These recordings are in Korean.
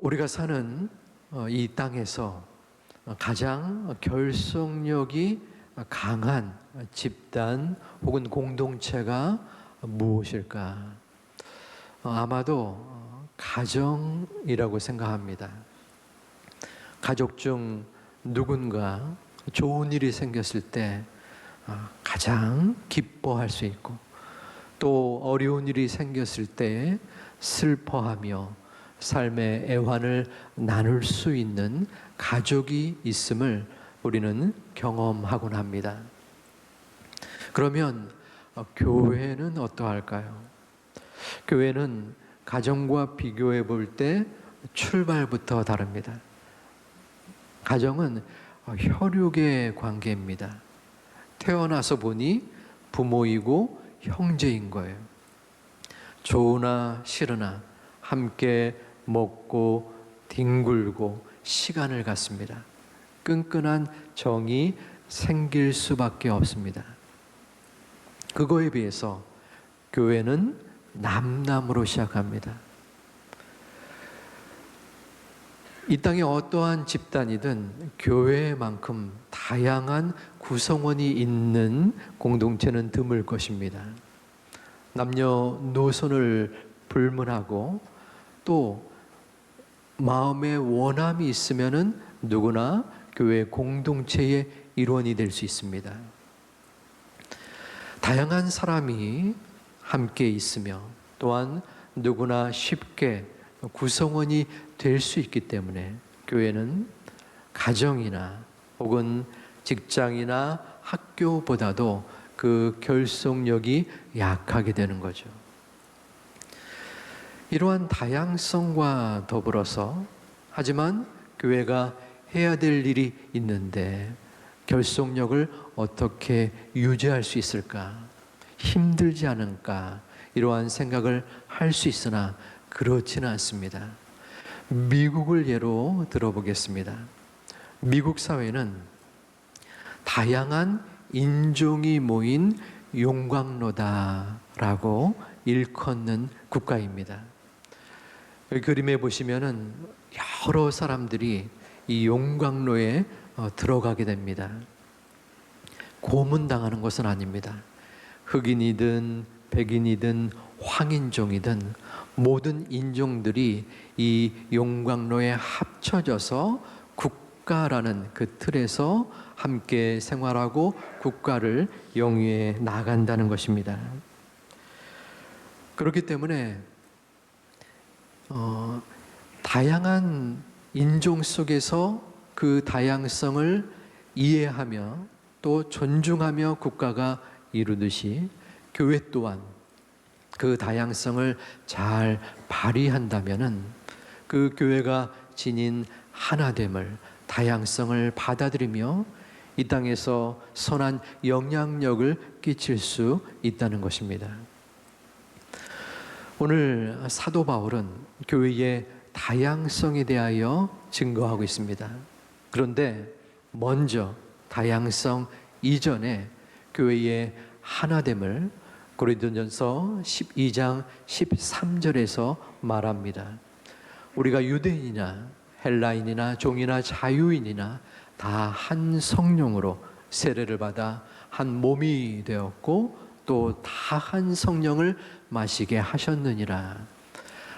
우리가 사는 이 땅에서 가장 결속력이 강한 집단 혹은 공동체가 무엇일까? 아마도 가정이라고 생각합니다. 가족 중 누군가 좋은 일이 생겼을 때 가장 기뻐할 수 있고, 또 어려운 일이 생겼을 때 슬퍼하며 삶의 애환을 나눌 수 있는 가족이 있음을 우리는 경험하곤 합니다. 그러면 교회는 어떠할까요? 교회는 가정과 비교해 볼 때 출발부터 다릅니다. 가정은 혈육의 관계입니다. 태어나서 보니 부모이고 형제인 거예요. 좋으나 싫으나 함께 먹고 뒹굴고 시간을 갖습니다. 끈끈한 정이 생길 수밖에 없습니다. 그거에 비해서 교회는 남남으로 시작합니다. 이 땅에 어떠한 집단이든 교회만큼 다양한 구성원이 있는 공동체는 드물 것입니다. 남녀노소를 불문하고 또 마음의 원함이 있으면은 누구나 교회 공동체의 일원이 될 수 있습니다. 다양한 사람이 함께 있으며 또한 누구나 쉽게 구성원이 될 수 있기 때문에 교회는 가정이나 혹은 직장이나 학교보다도 그 결속력이 약하게 되는 거죠. 이러한 다양성과 더불어서 하지만 교회가 해야 될 일이 있는데 결속력을 어떻게 유지할 수 있을까? 힘들지 않을까? 이러한 생각을 할 수 있으나 그렇지는 않습니다. 미국을 예로 들어보겠습니다. 미국 사회는 다양한 인종이 모인 용광로다라고 일컫는 국가입니다. 여기 그림에 보시면은 여러 사람들이 이 용광로에 들어가게 됩니다. 고문당하는 것은 아닙니다. 흑인이든 백인이든 황인종이든 모든 인종들이 이 용광로에 합쳐져서 국가라는 그 틀에서 함께 생활하고 국가를 영위해 나간다는 것입니다. 그렇기 때문에 다양한 인종 속에서 그 다양성을 이해하며 또 존중하며 국가가 이루듯이 교회 또한 그 다양성을 잘 발휘한다면은 그 교회가 지닌 하나됨을, 다양성을 받아들이며 이 땅에서 선한 영향력을 끼칠 수 있다는 것입니다. 오늘 사도 바울은 교회의 다양성에 대하여 증거하고 있습니다. 그런데 먼저 다양성 이전에 교회의 하나됨을 고린도전서 12장 13절에서 말합니다. 우리가 유대인이나 헬라인이나 종이나 자유인이나 다 한 성령으로 세례를 받아 한 몸이 되었고 또 다 한 성령을 마시게 하셨느니라.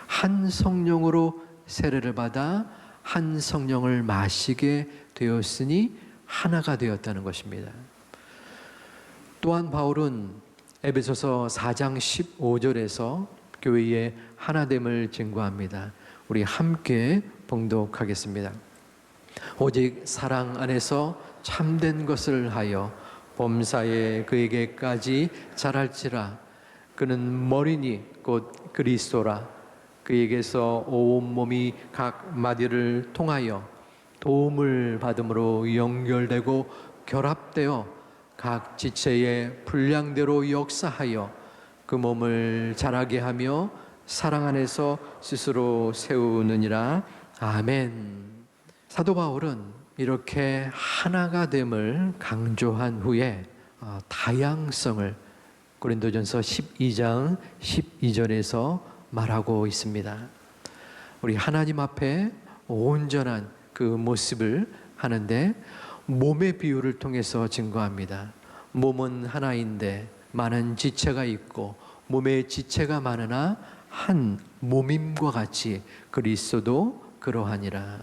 한 성령으로 세례를 받아 한 성령을 마시게 되었으니 하나가 되었다는 것입니다. 또한 바울은 에베소서 4장 15절에서 교회의 하나됨을 증거합니다. 우리 함께 봉독하겠습니다. 오직 사랑 안에서 참된 것을 하여 범사에 그에게까지 자랄지라. 그는 머리니 곧 그리스도라. 그에게서 온 몸이 각 마디를 통하여 도움을 받음으로 연결되고 결합되어 각 지체의 분량대로 역사하여 그 몸을 자라게 하며 사랑 안에서 스스로 세우느니라. 아멘. 사도 바울은 이렇게 하나가 됨을 강조한 후에 다양성을 고린도전서 12장 12절에서 말하고 있습니다. 우리 하나님 앞에 온전한 그 모습을 하는데 몸의 비유를 통해서 증거합니다. 몸은 하나인데 많은 지체가 있고 몸에 지체가 많으나 한 몸임과 같이 그리스도도 그러하니라.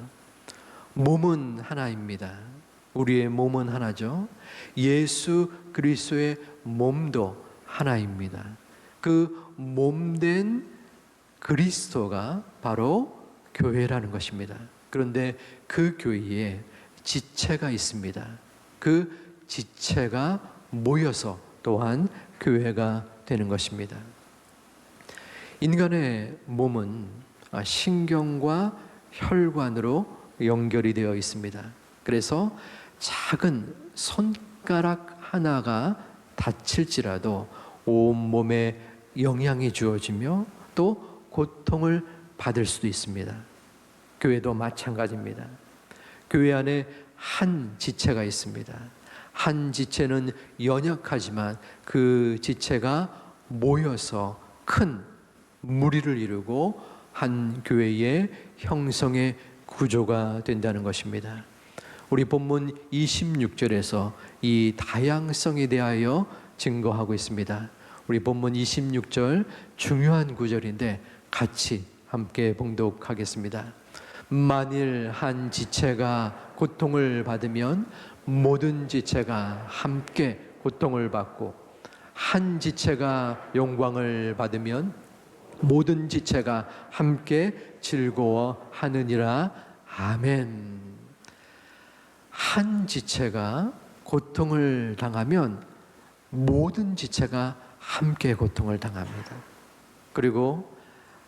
몸은 하나입니다. 우리의 몸은 하나죠. 예수 그리스도의 몸도 하나입니다. 그 몸된 그리스도가 바로 교회라는 것입니다. 그런데 그 교회에 지체가 있습니다. 그 지체가 모여서 또한 교회가 되는 것입니다. 인간의 몸은 신경과 혈관으로 연결이 되어 있습니다. 그래서 작은 손가락 하나가 다칠지라도 온몸에 영향이 주어지며 또 고통을 받을 수도 있습니다. 교회도 마찬가지입니다. 교회 안에 한 지체가 있습니다. 한 지체는 연약하지만 그 지체가 모여서 큰 무리를 이루고 한 교회의 형성의 구조가 된다는 것입니다. 우리 본문 26절에서 이 다양성에 대하여 증거하고 있습니다. 우리 본문 26절 중요한 구절인데 같이 함께 봉독하겠습니다. 만일 한 지체가 고통을 받으면 모든 지체가 함께 고통을 받고 한 지체가 영광을 받으면 모든 지체가 함께 즐거워하느니라. 아멘. 한 지체가 고통을 당하면 모든 지체가 함께 고통을 당합니다. 그리고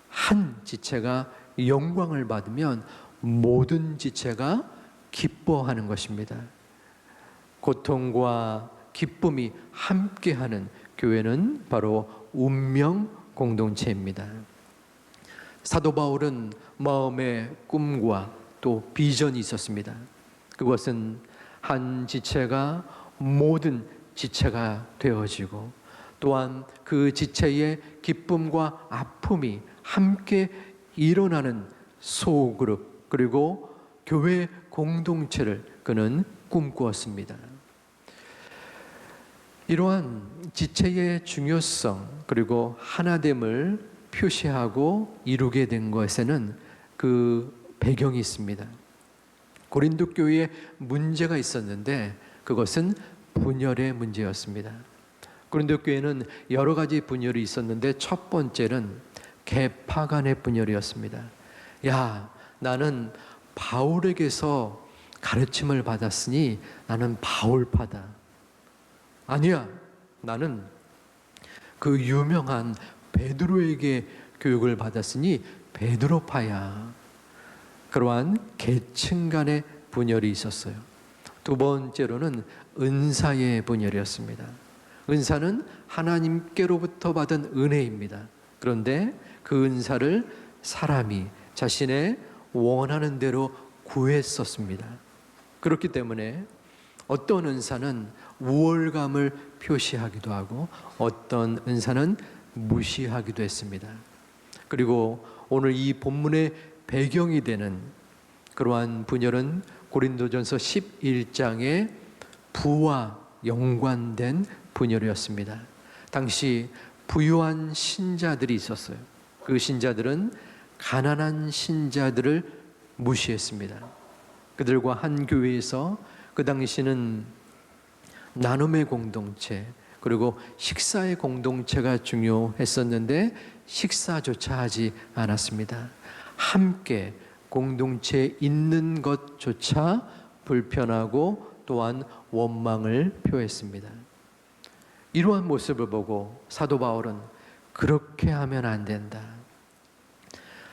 한 지체가 영광을 받으면 모든 지체가 기뻐하는 것입니다. 고통과 기쁨이 함께하는 교회는 바로 운명 공동체입니다. 사도 바울은 마음의 꿈과 또 비전이 있었습니다. 그것은 한 지체가 모든 지체가 되어지고 또한 그 지체의 기쁨과 아픔이 함께 일어나는 소그룹 그리고 교회 공동체를 그는 꿈꾸었습니다. 이러한 지체의 중요성 그리고 하나됨을 표시하고 이루게 된 것에는 그 배경이 있습니다. 고린도 교회에 문제가 있었는데 그것은 분열의 문제였습니다. 고린도 교회는 여러 가지 분열이 있었는데 첫 번째는 계파 간의 분열이었습니다. 야, 나는 바울에게서 가르침을 받았으니 나는 바울파다. 아니야, 나는 그 유명한 베드로에게 교육을 받았으니 베드로파야. 그러한 계층 간의 분열이 있었어요. 두 번째로는 은사의 분열이었습니다. 은사는 하나님께로부터 받은 은혜입니다. 그런데 그 은사를 사람이 자신의 원하는 대로 구했었습니다. 그렇기 때문에 어떤 은사는 우월감을 표시하기도 하고 어떤 은사는 무시하기도 했습니다. 그리고 오늘 이 본문의 배경이 되는 그러한 분열은 고린도전서 11장의 부와 연관된 분열이었습니다. 당시 부유한 신자들이 있었어요. 그 신자들은 가난한 신자들을 무시했습니다. 그들과 한 교회에서 그 당시는 나눔의 공동체 그리고 식사의 공동체가 중요했었는데 식사조차 하지 않았습니다. 함께 공동체에 있는 것조차 불편하고 또한 원망을 표했습니다. 이러한 모습을 보고 사도 바울은 그렇게 하면 안 된다.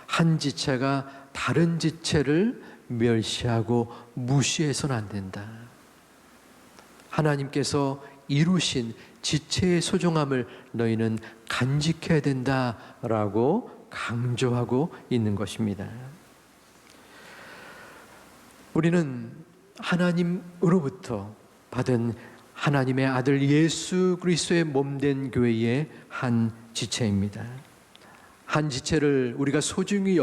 한 지체가 다른 지체를 멸시하고 무시해서는 안 된다. 하나님께서 이루신 지체의 소중함을 너희는 간직해야 된다라고 강조하고 있는 것입니다. 우리는 하나님으로부터 받은 하나님의 아들 예수 그리스도의 몸된 교회의 한 지체입니다. 한 지체를 우리가 소중히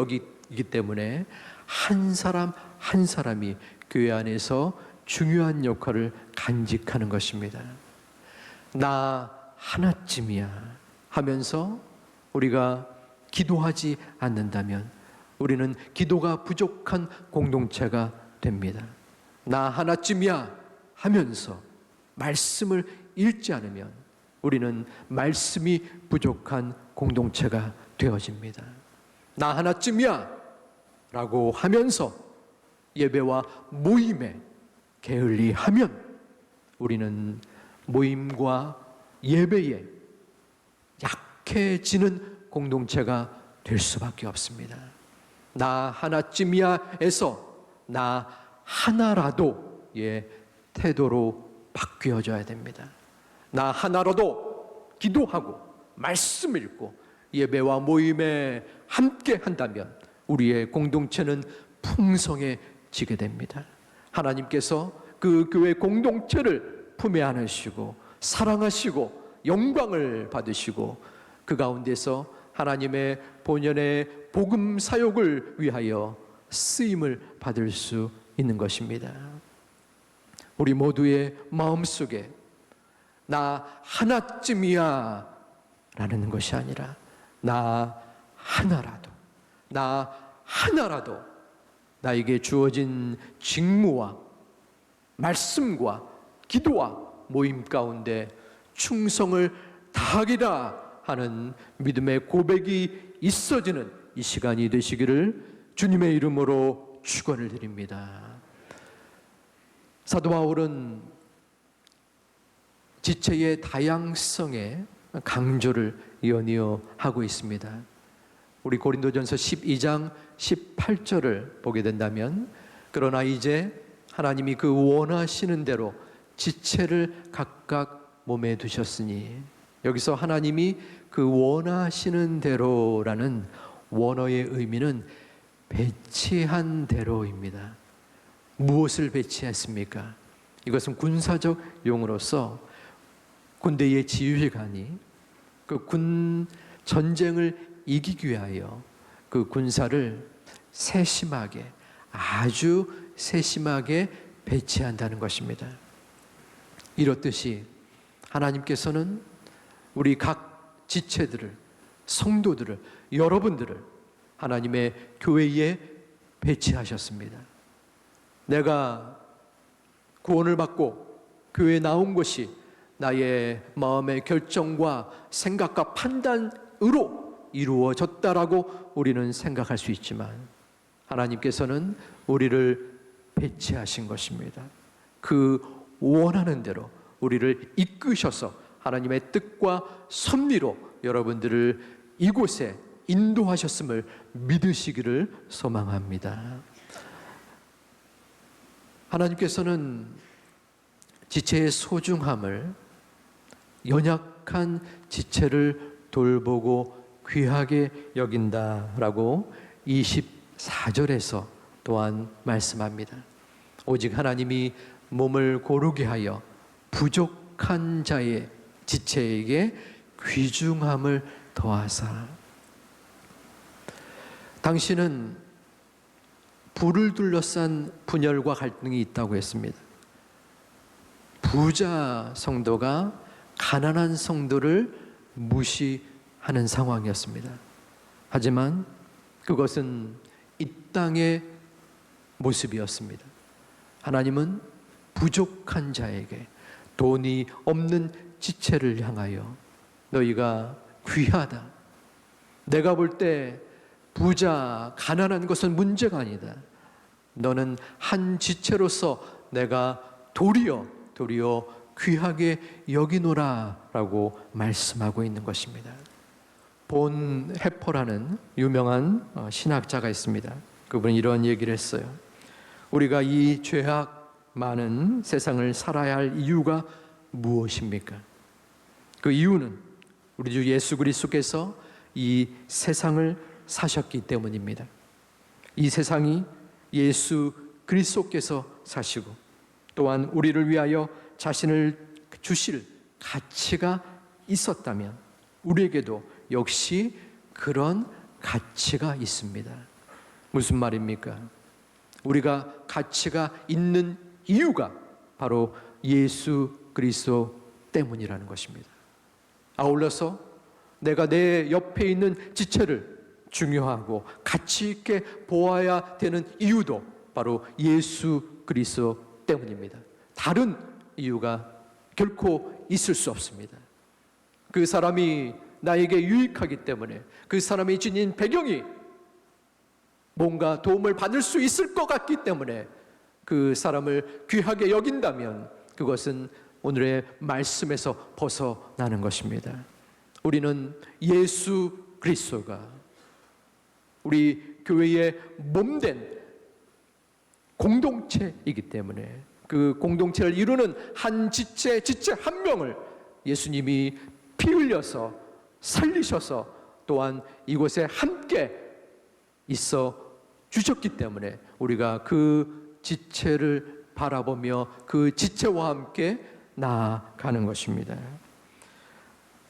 것이기 때문에 한 사람 한 사람이 교회 안에서 중요한 역할을 간직하는 것입니다. 나 하나쯤이야 하면서 우리가 기도하지 않는다면 우리는 기도가 부족한 공동체가 됩니다. 나 하나쯤이야 하면서 말씀을 읽지 않으면 우리는 말씀이 부족한 공동체가 되어집니다. 나 하나쯤이야 라고 하면서 예배와 모임에 게을리하면 우리는 모임과 예배에 약해지는 공동체가 될 수밖에 없습니다. 나 하나쯤이야에서 나 하나라도의 태도로 바뀌어져야 됩니다. 나 하나라도 기도하고 말씀 읽고 예배와 모임에 함께 한다면 우리의 공동체는 풍성해지게 됩니다. 하나님께서 그 교회 공동체를 품에 안으시고 사랑하시고 영광을 받으시고 그 가운데서 하나님의 본연의 복음 사역을 위하여 쓰임을 받을 수 있는 것입니다. 우리 모두의 마음속에 나 하나쯤이야 라는 것이 아니라 나 하나라도 나에게 주어진 직무와 말씀과 기도와 모임 가운데 충성을 다하리라 하는 믿음의 고백이 있어지는 이 시간이 되시기를 주님의 이름으로 축원을 드립니다. 사도 바울은 지체의 다양성에 강조를 연이어 하고 있습니다. 우리 고린도전서 12장 18절을 보게 된다면 그러나 이제 하나님이 그 원하시는 대로 지체를 각각 몸에 두셨으니, 여기서 하나님이 그 원하시는 대로라는 원어의 의미는 배치한 대로입니다. 무엇을 배치했습니까? 이것은 군사적 용어로서 군대의 지휘관이 그 군 전쟁을 이기기 위하여 그 군사를 세심하게, 아주 세심하게 배치한다는 것입니다. 이렇듯이 하나님께서는 우리 각 지체들을, 성도들을, 여러분들을 하나님의 교회에 배치하셨습니다. 내가 구원을 받고 교회에 나온 것이 나의 마음의 결정과 생각과 판단으로 이루어졌다라고 우리는 생각할 수 있지만 하나님께서는 우리를 배치하신 것입니다. 그 원하는 대로 우리를 이끄셔서 하나님의 뜻과 섭리로 여러분들을 이곳에 인도하셨음을 믿으시기를 소망합니다. 하나님께서는 지체의 소중함을 연약한 지체를 돌보고 귀하게 여긴다라고 24절에서 또한 말씀합니다. 오직 하나님이 몸을 고르게 하여 부족한 자의 지체에게 귀중함을 더하사. 당신은 불을 둘러싼 분열과 갈등이 있다고 했습니다. 부자 성도가 가난한 성도를 무시하는 상황이었습니다. 하지만 그것은 이 땅의 모습이었습니다. 하나님은 부족한 자에게, 돈이 없는 지체를 향하여 너희가 귀하다. 내가 볼 때 부자, 가난한 것은 문제가 아니다. 너는 한 지체로서 내가 도리어 귀하게 여기노라 라고 말씀하고 있는 것입니다. 본 해퍼라는 유명한 신학자가 있습니다. 그분은 이런 얘기를 했어요. 우리가 이 죄악 많은 세상을 살아야 할 이유가 무엇입니까? 그 이유는 우리 주 예수 그리스도께서 이 세상을 사셨기 때문입니다. 이 세상이 예수 그리스도께서 사시고 또한 우리를 위하여 자신을 주실 가치가 있었다면 우리에게도 역시 그런 가치가 있습니다. 무슨 말입니까? 우리가 가치가 있는 이유가 바로 예수 그리스도 때문이라는 것입니다. 아울러서 내가 내 옆에 있는 지체를 중요하고 가치 있게 보아야 되는 이유도 바로 예수 그리스도 때문입니다. 다른 이유가 결코 있을 수 없습니다. 그 사람이 나에게 유익하기 때문에, 그 사람이 지닌 배경이 뭔가 도움을 받을 수 있을 것 같기 때문에 그 사람을 귀하게 여긴다면 그것은 오늘의 말씀에서 벗어나는 것입니다. 우리는 예수 그리스도가 우리 교회의 몸된 공동체이기 때문에 그 공동체를 이루는 한 지체 한 명을 예수님이 피 흘려서 살리셔서 또한 이곳에 함께 있어 주셨기 때문에 우리가 그 지체를 바라보며 그 지체와 함께 나아가는 것입니다.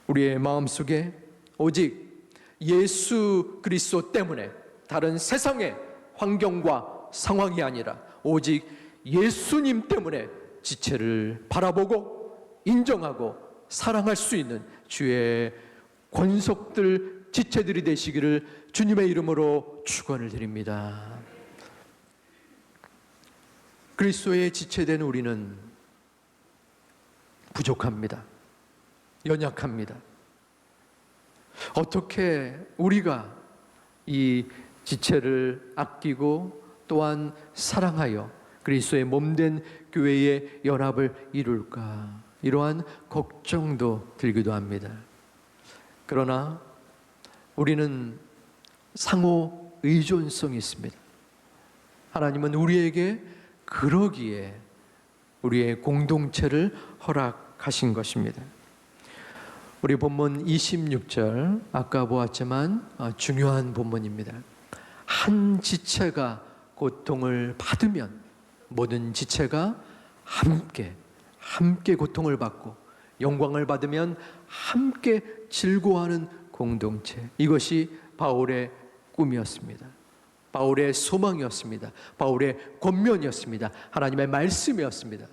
우리의 마음속에 오직 예수 그리스도 때문에 다른 세상의 환경과 상황이 아니라 오직 예수님 때문에 지체를 바라보고 인정하고 사랑할 수 있는 주의 권속들 지체들이 되시기를 주님의 이름으로 축원을 드립니다. 그리스도의 지체된 우리는 부족합니다. 연약합니다. 어떻게 우리가 이 지체를 아끼고 또한 사랑하여 그리스도의 몸된 교회의 연합을 이룰까? 이러한 걱정도 들기도 합니다. 그러나 우리는 상호 의존성이 있습니다. 하나님은 우리에게 그러기에 우리의 공동체를 허락하신 것입니다. 우리 본문 26절 아까 보았지만 중요한 본문입니다. 한 지체가 고통을 받으면 모든 지체가 함께 고통을 받고 영광을 받으면 함께 즐거워하는 공동체. 이것이 바울의 꿈이었습니다. 바울의 소망이었습니다. 바울의 권면이었습니다. 하나님의 말씀이었습니다.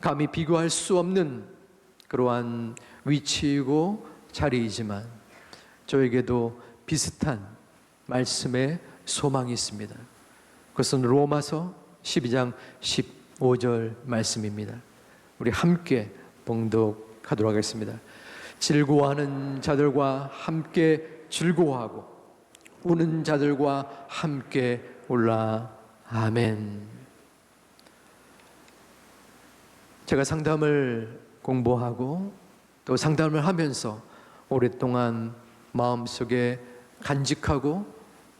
감히 비교할 수 없는 그러한 위치이고 자리이지만 저에게도 비슷한 말씀의 소망이 있습니다. 그것은 로마서 12장 15절 말씀입니다. 우리 함께 봉독하도록 하겠습니다. 즐거워하는 자들과 함께 즐거워하고 우는 자들과 함께 울라. 아멘. 제가 상담을 공부하고 또 상담을 하면서 오랫동안 마음속에 간직하고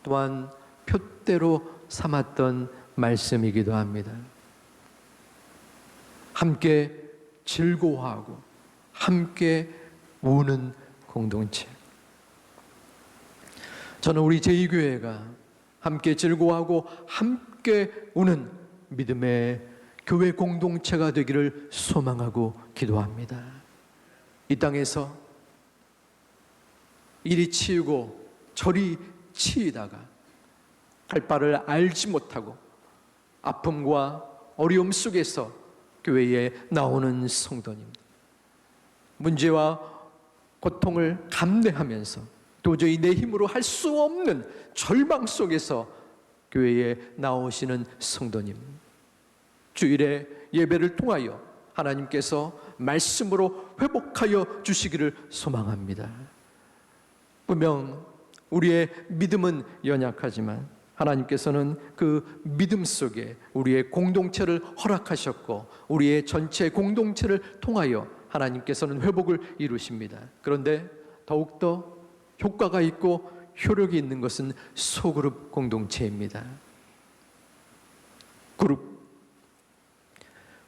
또한 표대로 삼았던 말씀이기도 합니다. 함께 즐거워하고 함께 우는 공동체. 저는 우리 제2교회가 함께 즐거워하고 함께 우는 믿음의 교회 공동체가 되기를 소망하고 기도합니다. 이 땅에서 이리 치이고 저리 치이다가 갈 바를 알지 못하고 아픔과 어려움 속에서 교회에 나오는 성도님들, 문제와 고통을 감내하면서 도저히 내 힘으로 할 수 없는 절망 속에서 교회에 나오시는 성도님, 주일에 예배를 통하여 하나님께서 말씀으로 회복하여 주시기를 소망합니다. 분명 우리의 믿음은 연약하지만 하나님께서는 그 믿음 속에 우리의 공동체를 허락하셨고 우리의 전체 공동체를 통하여 하나님께서는 회복을 이루십니다. 그런데 더욱더 효과가 있고 효력이 있는 것은 소그룹 공동체입니다. 그룹,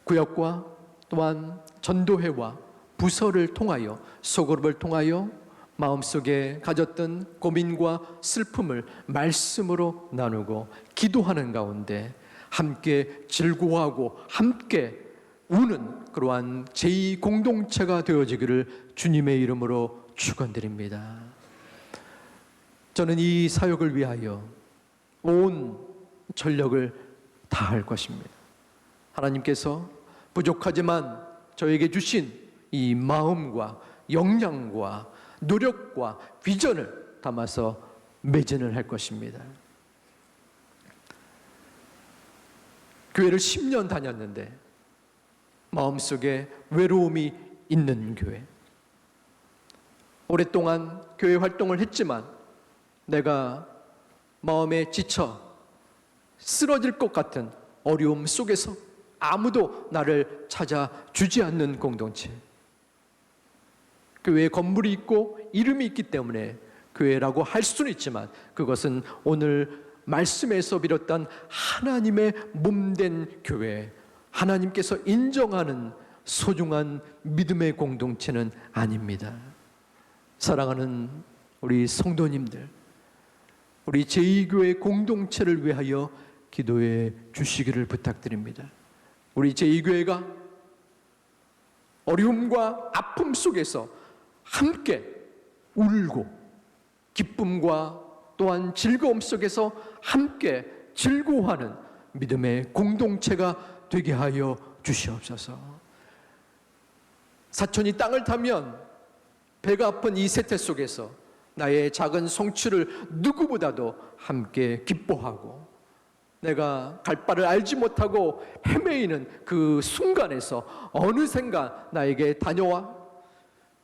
구역과 또한 전도회와 부서를 통하여 소그룹을 통하여 마음속에 가졌던 고민과 슬픔을 말씀으로 나누고 기도하는 가운데 함께 즐거워하고 함께 우는 그러한 제2공동체가 되어지기를 주님의 이름으로 축원드립니다. 저는 이 사역을 위하여 온 전력을 다할 것입니다. 하나님께서 부족하지만 저에게 주신 이 마음과 역량과 노력과 비전을 담아서 매진을 할 것입니다. 교회를 10년 다녔는데 마음속에 외로움이 있는 교회. 오랫동안 교회 활동을 했지만 내가 마음에 지쳐 쓰러질 것 같은 어려움 속에서 아무도 나를 찾아주지 않는 공동체. 교회에 건물이 있고 이름이 있기 때문에 교회라고 할 수는 있지만 그것은 오늘 말씀에서 비롯한 하나님의 몸된 교회, 하나님께서 인정하는 소중한 믿음의 공동체는 아닙니다. 사랑하는 우리 성도님들, 우리 제2교회 공동체를 위하여 기도해 주시기를 부탁드립니다. 우리 제2교회가 어려움과 아픔 속에서 함께 울고 기쁨과 또한 즐거움 속에서 함께 즐거워하는 믿음의 공동체가 되게 하여 주시옵소서. 사촌이 땅을 타면 배가 아픈 이 세태 속에서 나의 작은 성취를 누구보다도 함께 기뻐하고 내가 갈 바를 알지 못하고 헤매이는 그 순간에서 어느샌가 나에게 다녀와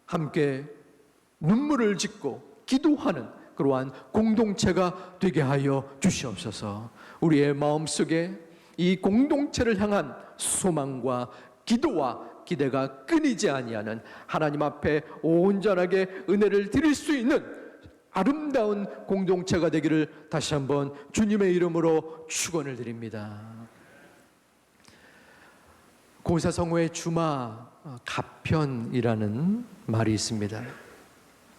함께 눈물을 짓고 기도하는 그러한 공동체가 되게 하여 주시옵소서. 우리의 마음속에 이 공동체를 향한 소망과 기도와 기대가 끊이지 아니하는 하나님 앞에 온전하게 은혜를 드릴 수 있는 아름다운 공동체가 되기를 다시 한번 주님의 이름으로 축원을 드립니다. 고사성어의 주마 가편이라는 말이 있습니다.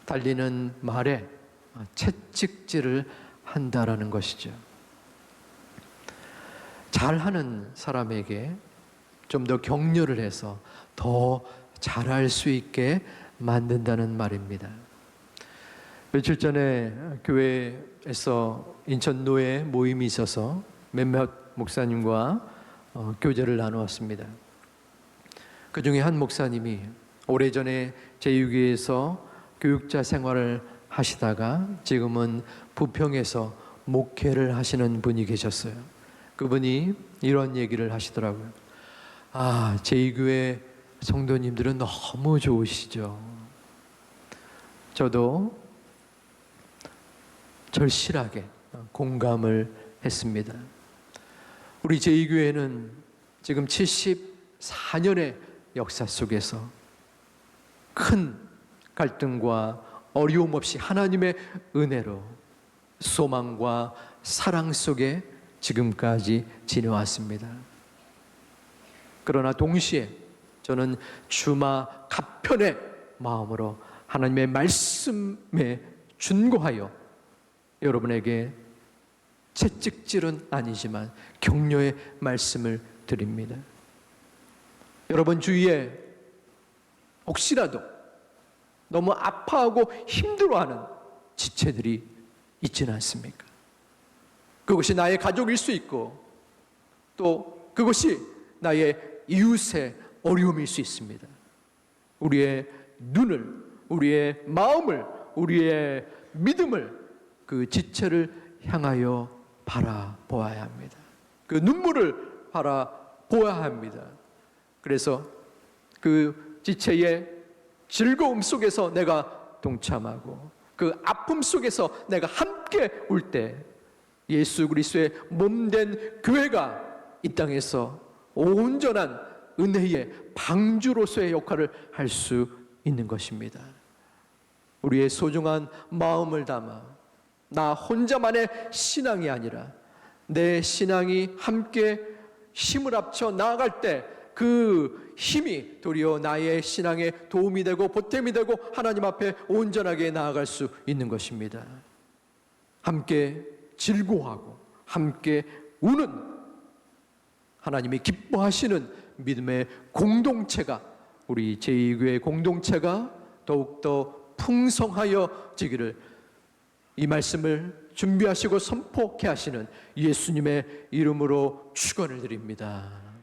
달리는 말에 채찍질을 한다라는 것이죠. 잘하는 사람에게 좀 더 격려를 해서 더 잘할 수 있게 만든다는 말입니다. 며칠 전에 교회에서 인천 노예 모임이 있어서 몇몇 목사님과 교제를 나누었습니다. 그 중에 한 목사님이 오래전에 제6교회에서 교육자 생활을 하시다가 지금은 부평에서 목회를 하시는 분이 계셨어요. 그분이 이런 얘기를 하시더라고요. 제2교회 성도님들은 너무 좋으시죠. 저도 절실하게 공감을 했습니다. 우리 제2교회는 지금 74년의 역사 속에서 큰 갈등과 어려움 없이 하나님의 은혜로 소망과 사랑 속에 지금까지 지내왔습니다. 그러나 동시에 저는 주마 가편의 마음으로 하나님의 말씀에 준거하여 여러분에게 채찍질은 아니지만 격려의 말씀을 드립니다. 여러분 주위에 혹시라도 너무 아파하고 힘들어하는 지체들이 있지는 않습니까? 그것이 나의 가족일 수 있고 또 그것이 나의 이웃의 어려움일 수 있습니다. 우리의 눈을, 우리의 마음을, 우리의 믿음을 그 지체를 향하여 바라보아야 합니다. 그 눈물을 바라보아야 합니다. 그래서 그 지체의 즐거움 속에서 내가 동참하고 그 아픔 속에서 내가 함께 울 때 예수 그리스도의 몸된 교회가 이 땅에서 온전한 은혜의 방주로서의 역할을 할 수 있는 것입니다. 우리의 소중한 마음을 담아 나 혼자만의 신앙이 아니라 내 신앙이 함께 힘을 합쳐 나아갈 때 그 힘이 도리어 나의 신앙에 도움이 되고 보탬이 되고 하나님 앞에 온전하게 나아갈 수 있는 것입니다. 함께 즐거워하고 함께 우는 하나님이 기뻐하시는 믿음의 공동체가 우리 제2교회 공동체가 더욱더 풍성하여지기를 이 말씀을 준비하시고 선포케 하시는 예수님의 이름으로 축원을 드립니다.